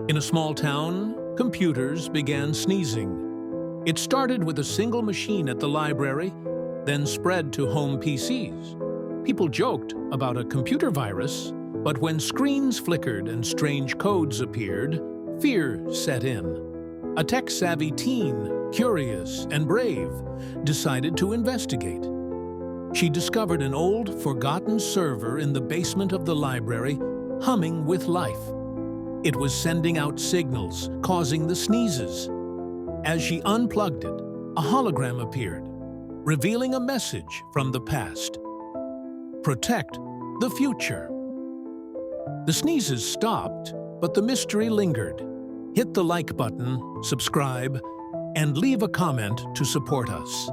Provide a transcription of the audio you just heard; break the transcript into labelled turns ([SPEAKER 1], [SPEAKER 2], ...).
[SPEAKER 1] In a small town, computers began sneezing. It started with a single machine at the library, then spread to home PCs. People joked about a computer virus, but when screens flickered and strange codes appeared, fear set in. A tech-savvy teen, curious and brave, decided to investigate. She discovered an old, forgotten server in the basement of the library, humming with life. It was sending out signals, causing the sneezes. As she unplugged it, a hologram appeared, revealing a message from the past. Protect the future. The sneezes stopped, but the mystery lingered. Hit the like button, subscribe, and leave a comment to support us.